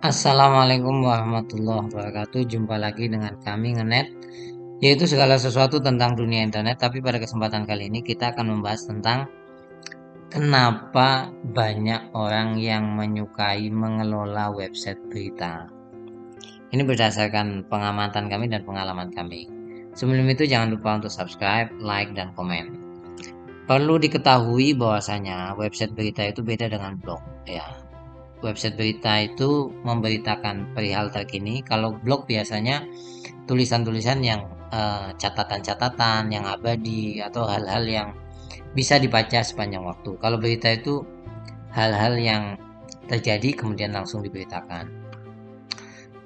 Assalamualaikum warahmatullahi wabarakatuh. Jumpa lagi dengan kami Ngenet, yaitu segala sesuatu tentang dunia internet. Tapi pada kesempatan kali ini kita akan membahas tentang kenapa banyak orang yang menyukai mengelola website berita. Ini berdasarkan pengamatan kami dan pengalaman kami. Sebelum itu jangan lupa untuk subscribe, like, dan komen. Perlu diketahui bahwasanya website berita itu beda dengan blog, ya. Website berita itu memberitakan perihal terkini. Kalau blog biasanya tulisan-tulisan yang catatan-catatan yang abadi atau hal-hal yang bisa dibaca sepanjang waktu. Kalau berita itu hal-hal yang terjadi kemudian langsung diberitakan.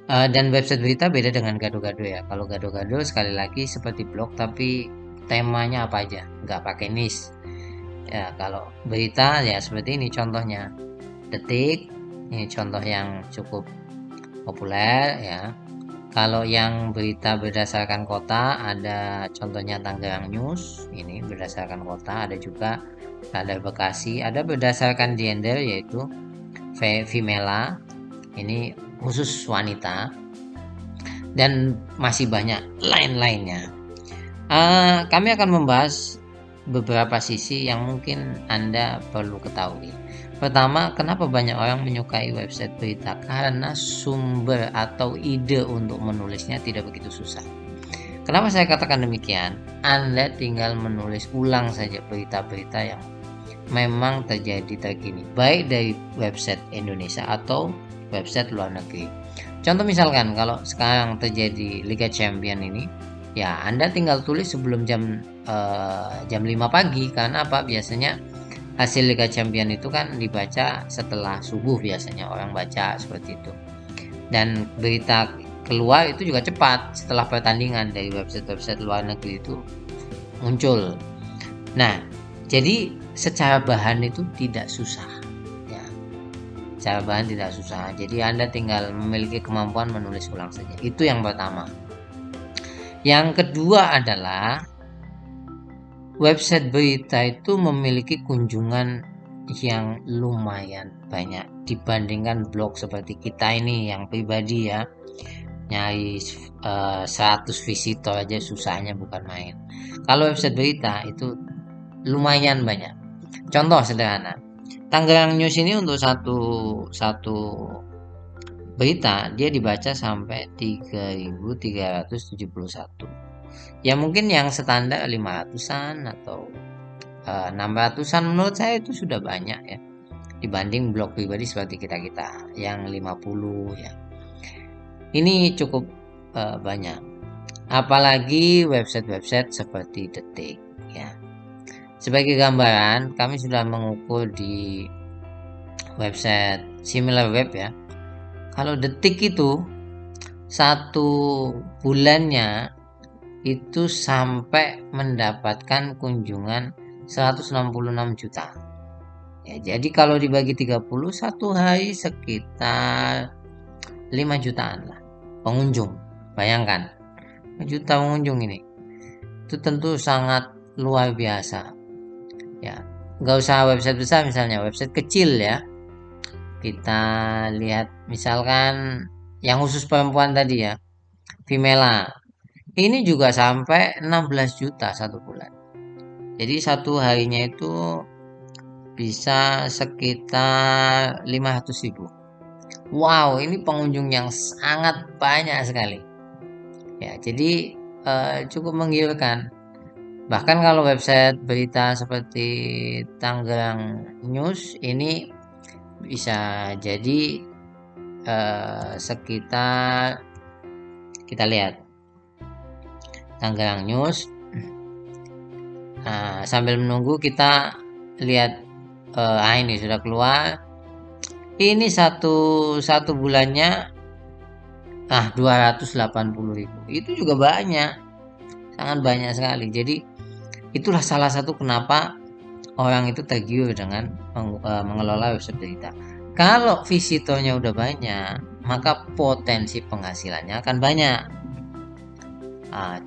Dan website berita beda dengan gado-gado ya. Kalau gado-gado sekali lagi seperti blog tapi temanya apa aja, nggak pakai niche. Ya, kalau berita ya seperti ini contohnya. Detik, ini contoh yang cukup populer ya. Kalau yang berita berdasarkan kota ada contohnya Tangerang News, ini berdasarkan kota, ada juga Radar Bekasi, ada berdasarkan gender yaitu Vimela, ini khusus wanita, dan masih banyak lain-lainnya. Kami akan membahas beberapa sisi yang mungkin Anda perlu ketahui. Pertama, kenapa banyak orang menyukai website berita? Karena sumber atau ide untuk menulisnya tidak begitu susah. Kenapa saya katakan demikian? Anda tinggal menulis ulang saja berita-berita yang memang terjadi terkini, baik dari website Indonesia atau website luar negeri. Contoh misalkan kalau sekarang terjadi Liga Champion ini, ya Anda tinggal tulis sebelum jam 5 pagi. Karena apa? Biasanya hasil Liga Champion itu kan dibaca setelah subuh, biasanya orang baca seperti itu. Dan berita keluar itu juga cepat setelah pertandingan dari website-website luar negeri itu muncul. Nah, jadi secara bahan itu tidak susah. Ya, secara bahan tidak susah. Jadi Anda tinggal memiliki kemampuan menulis ulang saja. Itu yang pertama. Yang kedua adalah website berita itu memiliki kunjungan yang lumayan banyak dibandingkan blog seperti kita ini yang pribadi ya. Nyari 100 visitor aja susahnya bukan main. Kalau website berita itu lumayan banyak. Contoh sederhana, Tangerang News ini untuk satu berita dia dibaca sampai 3.371. Ya mungkin yang standar 500-an atau 600-an menurut saya itu sudah banyak ya. Dibanding blog pribadi seperti kita-kita yang 50 ya. Ini cukup banyak. Apalagi website-website seperti Detik ya. Sebagai gambaran, kami sudah mengukur di website SimilarWeb ya. Kalau Detik itu satu bulannya itu sampai mendapatkan kunjungan 166 juta. Ya, jadi kalau dibagi 30 satu hari sekitar 5 jutaan lah pengunjung. Bayangkan, 5 juta pengunjung ini. Itu tentu sangat luar biasa. Ya, nggak usah website besar, misalnya website kecil ya. Kita lihat misalkan yang khusus perempuan tadi ya, Vimela. Ini juga sampai 16 juta satu bulan. Jadi satu harinya itu bisa sekitar 500.000. Wow, ini pengunjung yang sangat banyak sekali. Ya, jadi cukup menggiurkan. Bahkan kalau website berita seperti Tangerang News ini bisa jadi sekitar, kita lihat Tangerang News. Nah, sambil menunggu kita lihat ini sudah keluar. Ini satu bulannya 280.000. Itu juga banyak, sangat banyak sekali. Jadi itulah salah satu kenapa orang itu tergiur dengan mengelola website berita. Kalau visitornya udah banyak, maka potensi penghasilannya akan banyak.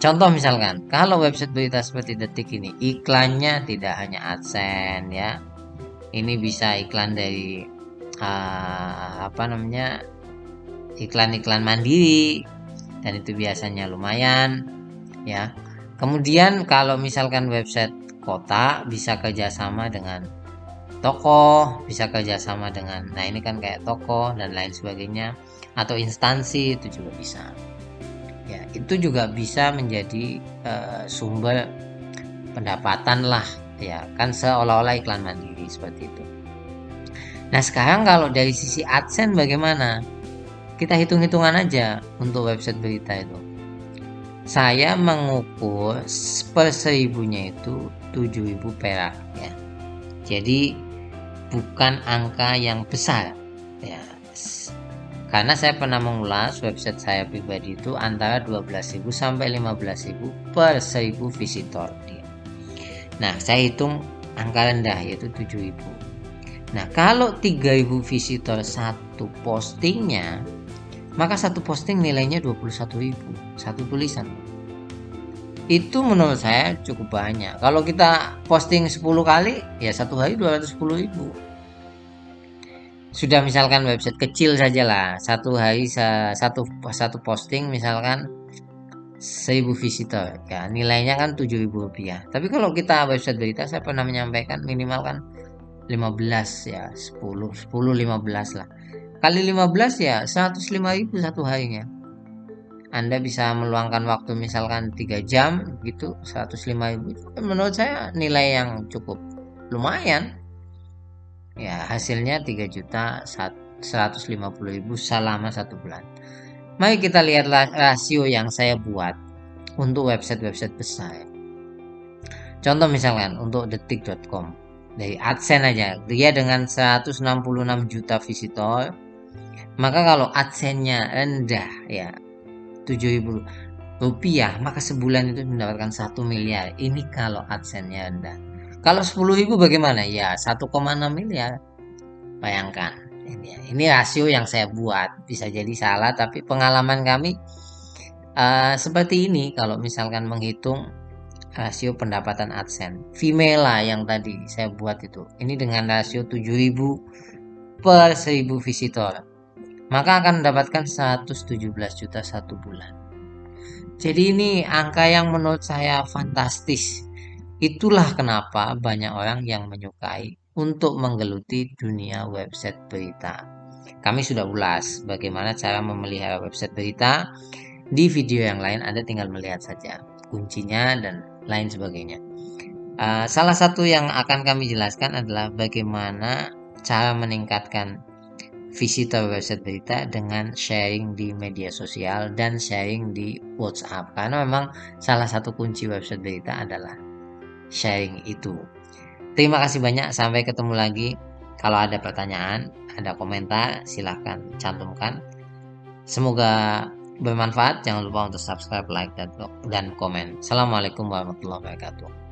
Contoh misalkan, kalau website berita seperti Detik ini, iklannya tidak hanya AdSense ya. Ini bisa iklan dari iklan-iklan mandiri, dan itu biasanya lumayan ya. Kemudian kalau misalkan website kota bisa kerjasama dengan toko, bisa kerjasama dengan, nah ini kan kayak toko dan lain sebagainya, atau instansi itu juga bisa. Ya, itu juga bisa menjadi sumber pendapatan lah, ya kan, seolah-olah iklan mandiri seperti itu. Nah sekarang kalau dari sisi AdSense bagaimana? Kita hitung-hitungan aja untuk website berita itu. Saya mengukur per seribunya itu 7.000 perak ya. Jadi bukan angka yang besar ya. Karena saya pernah mengulas website saya pribadi itu antara 12.000 sampai 15.000 per 1.000 visitor. Nah, saya hitung angka rendah yaitu 7.000. Nah, kalau 3.000 visitor satu postingnya, maka satu posting nilainya 21.000, satu tulisan. Itu menurut saya cukup banyak. Kalau kita posting 10 kali, ya satu hari 210.000. Sudah misalkan website kecil saja lah, satu hari satu posting misalkan 1.000 visitor, ya nilainya kan 7.000 rupiah. Tapi kalau kita website berita, saya pernah menyampaikan minimal kan 15 ya, 10 15 lah, kali 15 ya 105.000 satu harinya. Anda bisa meluangkan waktu misalkan 3 jam gitu, 105.000 menurut saya nilai yang cukup lumayan ya. Hasilnya 3.150.000 selama 1 bulan. Mari kita lihatlah rasio yang saya buat untuk website-website besar. Contoh misalkan untuk detik.com, dari AdSense aja, dia dengan 166 juta visitor, maka kalau AdSense-nya rendah ya 7.000 rupiah, maka sebulan itu mendapatkan 1 miliar. Ini kalau AdSense-nya rendah. Kalau 10.000 bagaimana? Ya 1,6 miliar. Bayangkan. Ini rasio yang saya buat. Bisa jadi salah, tapi pengalaman kami seperti ini. Kalau misalkan menghitung rasio pendapatan AdSense, Vimela yang tadi saya buat itu, ini dengan rasio 7.000 per 1.000 visitor, maka akan mendapatkan 117 juta satu bulan. Jadi ini angka yang menurut saya fantastis. Itulah kenapa banyak orang yang menyukai untuk menggeluti dunia website berita. Kami sudah ulas bagaimana cara memelihara website berita di video yang lain. Anda tinggal melihat saja kuncinya dan lain sebagainya. Salah satu yang akan kami jelaskan adalah bagaimana cara meningkatkan visitor website berita dengan sharing di media sosial dan sharing di WhatsApp, karena memang salah satu kunci website berita adalah sharing itu. Terima kasih banyak, sampai ketemu lagi. Kalau ada pertanyaan, ada komentar, silahkan cantumkan. Semoga bermanfaat. Jangan lupa untuk subscribe, like, dan komen. Assalamualaikum warahmatullahi wabarakatuh.